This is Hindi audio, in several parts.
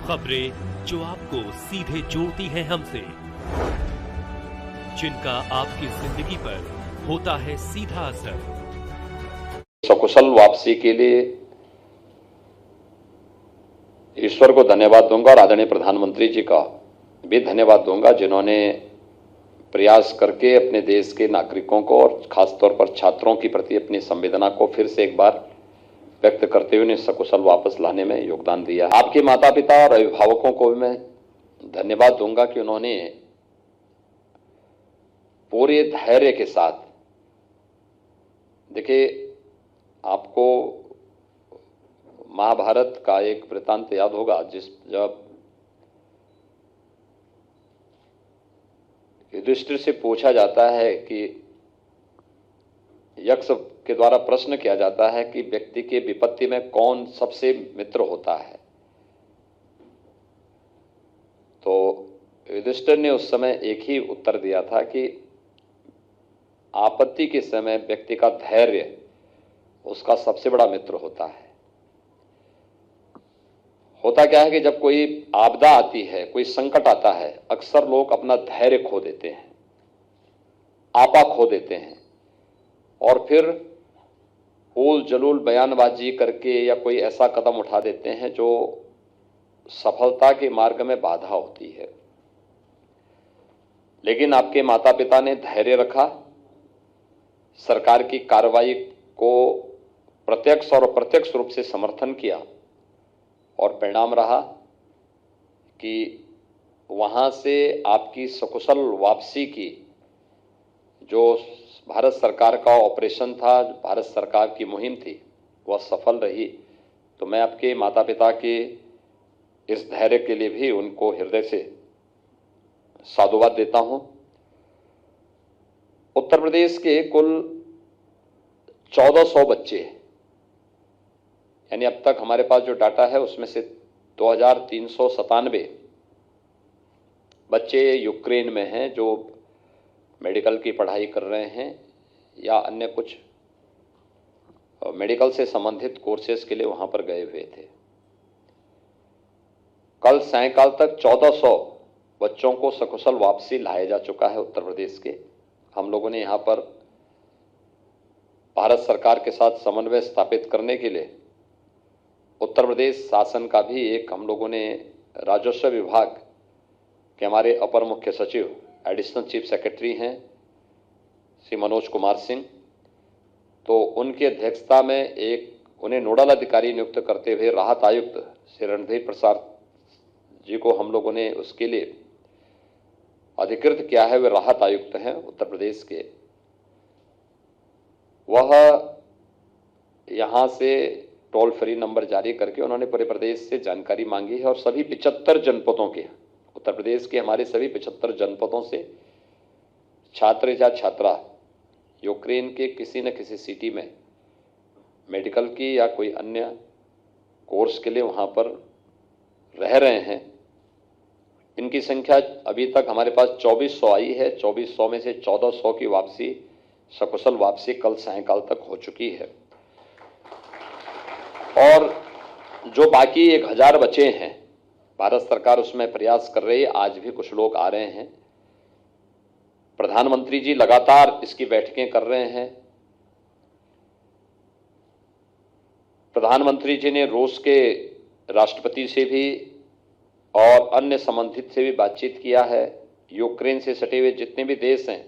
खबरें जो आपको सीधे जोड़ती हैं हमसे, जिनका आपकी जिंदगी पर होता है सीधा असर। सकुशल वापसी के लिए ईश्वर को धन्यवाद दूंगा और आदरणीय प्रधानमंत्री जी का भी धन्यवाद दूंगा, जिन्होंने प्रयास करके अपने देश के नागरिकों को और खासतौर पर छात्रों के प्रति अपनी संवेदना को फिर से एक बार व्यक्त करते हुए उन्हें सकुशल वापस लाने में योगदान दिया। आपके माता पिता और अभिभावकों को भी मैं धन्यवाद दूंगा कि उन्होंने पूरे धैर्य के साथ, देखिए आपको महाभारत का एक वृत्तांत याद होगा, जब युधिष्ठिर से पूछा जाता है कि यक्ष के द्वारा प्रश्न किया जाता है कि व्यक्ति के विपत्ति में कौन सबसे मित्र होता है, तो युधिष्ठिर ने उस समय एक ही उत्तर दिया था कि आपत्ति के समय व्यक्ति का धैर्य उसका सबसे बड़ा मित्र होता है। होता क्या है कि जब कोई आपदा आती है, कोई संकट आता है, अक्सर लोग अपना धैर्य खो देते हैं, आपा खो देते हैं और फिर उल जलूल बयानबाजी करके या कोई ऐसा कदम उठा देते हैं जो सफलता के मार्ग में बाधा होती है। लेकिन आपके माता पिता ने धैर्य रखा, सरकार की कार्रवाई को प्रत्यक्ष और अप्रत्यक्ष रूप से समर्थन किया और परिणाम रहा कि वहां से आपकी सकुशल वापसी की जो भारत सरकार का ऑपरेशन था, भारत सरकार की मुहिम थी, वह सफल रही। तो मैं आपके माता पिता के इस धैर्य के लिए भी उनको हृदय से साधुवाद देता हूं। उत्तर प्रदेश के कुल 1400 बच्चे, यानी अब तक हमारे पास जो डाटा है उसमें से 2397 बच्चे यूक्रेन में हैं जो मेडिकल की पढ़ाई कर रहे हैं या अन्य कुछ मेडिकल से संबंधित कोर्सेज के लिए वहां पर गए हुए थे। कल सायंकाल तक 1400 बच्चों को सकुशल वापसी लाया जा चुका है उत्तर प्रदेश के। हम लोगों ने यहां पर भारत सरकार के साथ समन्वय स्थापित करने के लिए उत्तर प्रदेश शासन का भी एक, हम लोगों ने राजस्व विभाग के हमारे अपर मुख्य सचिव एडिशनल चीफ सेक्रेटरी हैं श्री मनोज कुमार सिंह, तो उनकी अध्यक्षता में एक उन्हें नोडल अधिकारी नियुक्त करते हुए राहत आयुक्त श्री रणधीर प्रसाद जी को हम लोगों ने उसके लिए अधिकृत किया है। वे राहत आयुक्त हैं उत्तर प्रदेश के। वह यहां से टोल फ्री नंबर जारी करके उन्होंने पूरे प्रदेश से जानकारी मांगी है और सभी 75 जनपदों के, उत्तर प्रदेश के हमारे सभी 75 जनपदों से छात्र या छात्रा यूक्रेन के किसी न किसी सिटी में मेडिकल की या कोई अन्य कोर्स के लिए वहां पर रह रहे हैं। इनकी संख्या अभी तक हमारे पास 2400 आई है। 2400 में से 1400 की वापसी, सकुशल वापसी कल सायंकाल तक हो चुकी है और जो बाकी 1000 बचे हैं, भारत सरकार उसमें प्रयास कर रही है। आज भी कुछ लोग आ रहे हैं। प्रधानमंत्री जी लगातार इसकी बैठकें कर रहे हैं। प्रधानमंत्री जी ने रूस के राष्ट्रपति से भी और अन्य संबंधित से भी बातचीत किया है। यूक्रेन से सटे हुए जितने भी देश हैं,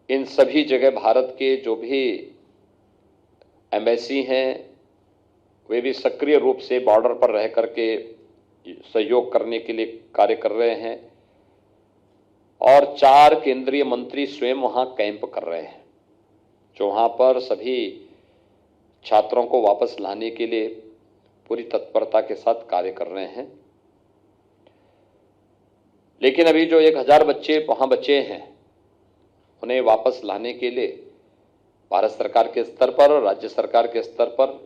इन सभी जगह भारत के जो भी एम्बेसी हैं, वे भी सक्रिय रूप से बॉर्डर पर रह करके सहयोग करने के लिए कार्य कर रहे हैं और 4 केंद्रीय मंत्री स्वयं वहां कैंप कर रहे हैं, जो वहां पर सभी छात्रों को वापस लाने के लिए पूरी तत्परता के साथ कार्य कर रहे हैं। लेकिन अभी जो 1000 बच्चे वहां बचे हैं, उन्हें वापस लाने के लिए भारत सरकार के स्तर पर और राज्य सरकार के स्तर पर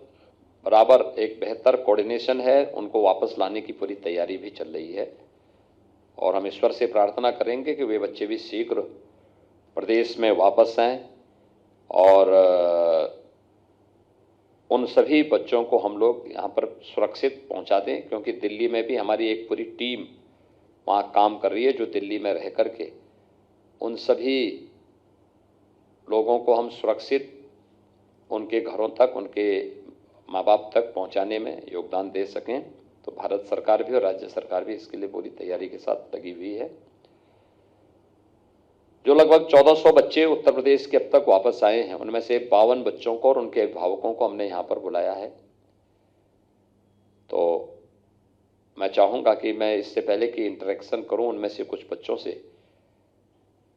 बराबर एक बेहतर कोऑर्डिनेशन है। उनको वापस लाने की पूरी तैयारी भी चल रही है और हम ईश्वर से प्रार्थना करेंगे कि वे बच्चे भी शीघ्र प्रदेश में वापस आएं और उन सभी बच्चों को हम लोग यहाँ पर सुरक्षित पहुँचा दें, क्योंकि दिल्ली में भी हमारी एक पूरी टीम वहाँ काम कर रही है जो दिल्ली में रह कर के उन सभी लोगों को हम सुरक्षित उनके घरों तक, उनके माँ बाप तक पहुँचाने में योगदान दे सकें। तो भारत सरकार भी और राज्य सरकार भी इसके लिए पूरी तैयारी के साथ लगी हुई है। जो लगभग 1400 बच्चे उत्तर प्रदेश के अब तक वापस आए हैं, उनमें से 52 बच्चों को और उनके अभिभावकों को हमने यहाँ पर बुलाया है। तो मैं चाहूँगा कि मैं इससे पहले कि इंटरेक्शन करूँ उनमें से कुछ बच्चों से,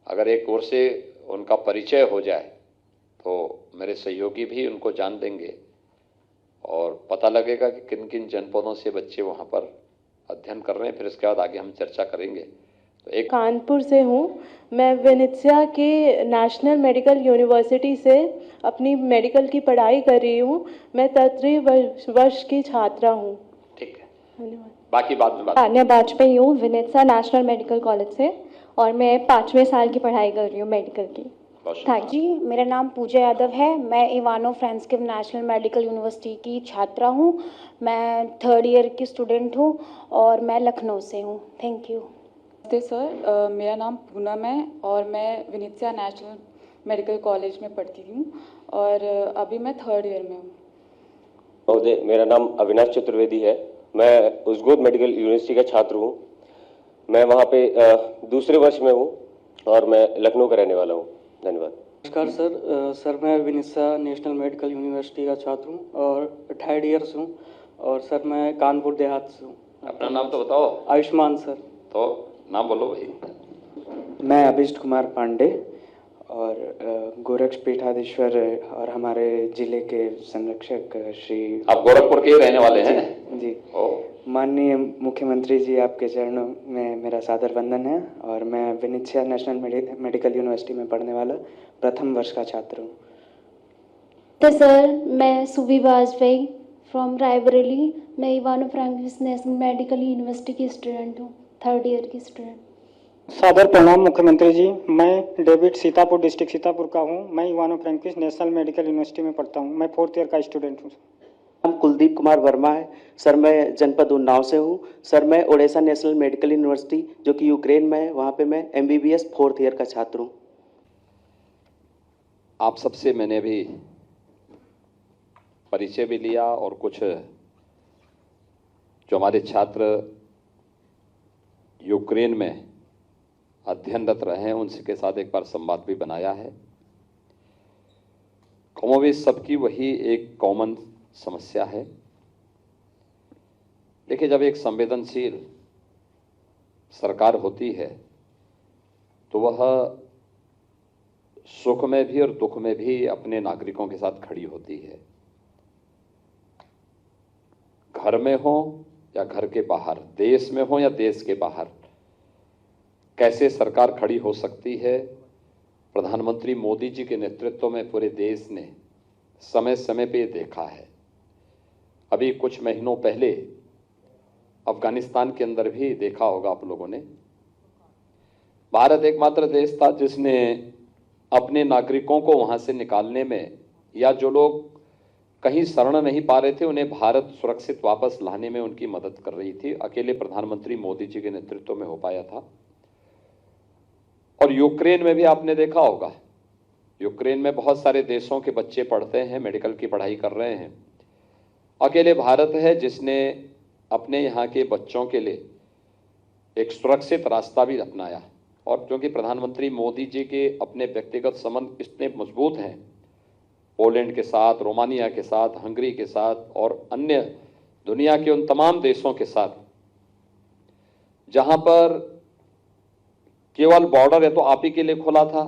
अगर एक ओर से उनका परिचय हो जाए तो मेरे सहयोगी भी उनको जान देंगे और पता लगेगा कि किन किन जनपदों से बच्चे वहाँ पर अध्ययन कर रहे हैं। फिर इसके बाद आगे हम चर्चा करेंगे। तो एक कानपुर से हूँ। मैं वेनेत्सिया के नेशनल मेडिकल यूनिवर्सिटी से अपनी मेडिकल की पढ़ाई कर रही हूँ। मैं तृतीय वर्ष की छात्रा हूँ। ठीक है, धन्यवाद। बाकी बाद में बात। तान्या वाजपेयी हूँ, वेनेत्सिया नेशनल मेडिकल कॉलेज से, और मैं 5वें साल की पढ़ाई कर रही हूँ मेडिकल की। थैंक जी, मेरा नाम पूजा यादव है। मैं इवानो फ्रांस्किव नेशनल मेडिकल यूनिवर्सिटी की छात्रा हूँ। मैं 3rd ईयर की स्टूडेंट हूँ और मैं लखनऊ से हूँ। Thank you. नमस्ते सर, मेरा नाम पूनम है और मैं वेनेत्सिया नेशनल मेडिकल कॉलेज में पढ़ती हूँ और अभी मैं 3rd ईयर में हूँ। महोदय, मेरा नाम अविनाश चतुर्वेदी है। मैं उस्गोद मेडिकल यूनिवर्सिटी का छात्र हूँ। मैं वहाँ पे दूसरे वर्ष में हूँ और मैं लखनऊ का रहने वाला हूँ। धन्यवाद। नमस्कार सर, मैं वेनेत्सिया नेशनल मेडिकल यूनिवर्सिटी का छात्र हूँ और 3rd ईयर से हूँ और सर मैं कानपुर देहात से हूँ। अपना नाम तो बताओ। आयुष्मान सर। तो नाम बोलो भाई। मैं अभिष्ट कुमार पांडे और गोरक्ष पीठाधीश्वर और हमारे जिले के संरक्षक श्री। आप गोरखपुर के रहने वाले हैं? जी। ओ। माननीय मुख्यमंत्री जी, आपके चरणों में मेरा सादर वंदन है और मैं वेनेत्सिया नेशनल मेडिकल यूनिवर्सिटी में पढ़ने वाला प्रथम वर्ष का छात्र हूँ। तो सर, मैं सुवी वाजपेयी फ्रॉम रायबरेली। मैं इवानो फ्रांस्किव नेशनल मेडिकल यूनिवर्सिटी की स्टूडेंट हूँ, 3rd ईयर की स्टूडेंट। सादर प्रणाम मुख्यमंत्री जी। मैं डेविड सीतापुर डिस्ट्रिक्ट सीतापुर का हूँ। मैं इवानो फ्रांस्किव नेशनल मेडिकल यूनिवर्सिटी में पढ़ता हूँ। मैं 4th ईयर का स्टूडेंट हूँ। नाम कुलदीप कुमार वर्मा है सर। मैं जनपद उन्नाव से हूँ सर। मैं ओडिशा नेशनल मेडिकल यूनिवर्सिटी जो कि यूक्रेन में है, वहाँ पे मैं MBBS 4th ईयर का छात्र हूँ। आप सबसे मैंने अभी परिचय भी लिया और कुछ जो हमारे छात्र यूक्रेन में अध्ययनरत रहे हैं उनके साथ एक बार संवाद भी बनाया है। कमोबेश सबकी वही एक कॉमन समस्या है। देखिए, जब एक संवेदनशील सरकार होती है तो वह सुख में भी और दुख में भी अपने नागरिकों के साथ खड़ी होती है। घर में हो या घर के बाहर, देश में हो या देश के बाहर, कैसे सरकार खड़ी हो सकती है। प्रधानमंत्री मोदी जी के नेतृत्व में पूरे देश ने समय समय पे देखा है। अभी कुछ महीनों पहले अफगानिस्तान के अंदर भी देखा होगा आप लोगों ने। भारत एकमात्र देश था जिसने अपने नागरिकों को वहां से निकालने में, या जो लोग कहीं शरण नहीं पा रहे थे उन्हें भारत सुरक्षित वापस लाने में उनकी मदद कर रही थी। अकेले प्रधानमंत्री मोदी जी के नेतृत्व में हो पाया था। और यूक्रेन में भी आपने देखा होगा, यूक्रेन में बहुत सारे देशों के बच्चे पढ़ते हैं, मेडिकल की पढ़ाई कर रहे हैं। अकेले भारत है जिसने अपने यहाँ के बच्चों के लिए एक सुरक्षित रास्ता भी अपनाया। और क्योंकि प्रधानमंत्री मोदी जी के अपने व्यक्तिगत संबंध इतने मजबूत हैं पोलैंड के साथ, रोमानिया के साथ, हंगरी के साथ और अन्य दुनिया के उन तमाम देशों के साथ जहां पर केवल बॉर्डर है तो आप ही के लिए खुला था,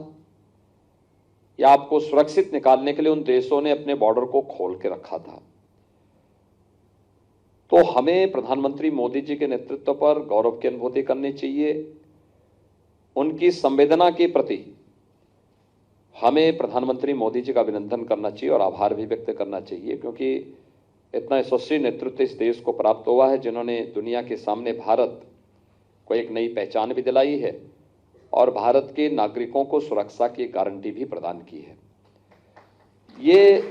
या आपको सुरक्षित निकालने के लिए उन देशों ने अपने बॉर्डर को खोल के रखा था। तो हमें प्रधानमंत्री मोदी जी के नेतृत्व पर गौरव की अनुभूति करनी चाहिए। उनकी संवेदना के प्रति हमें प्रधानमंत्री मोदी जी का अभिनंदन करना चाहिए और आभार भी व्यक्त करना चाहिए, क्योंकि इतना यशस्वी नेतृत्व इस देश को प्राप्त हुआ है जिन्होंने दुनिया के सामने भारत को एक नई पहचान भी दिलाई है और भारत के नागरिकों को सुरक्षा की गारंटी भी प्रदान की है। ये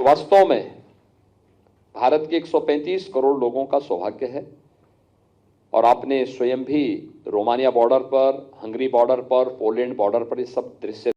वास्तव में भारत के 135 करोड़ लोगों का सौभाग्य है और आपने स्वयं भी रोमानिया बॉर्डर पर, हंगरी बॉर्डर पर, पोलैंड बॉर्डर पर ये सब दृश्य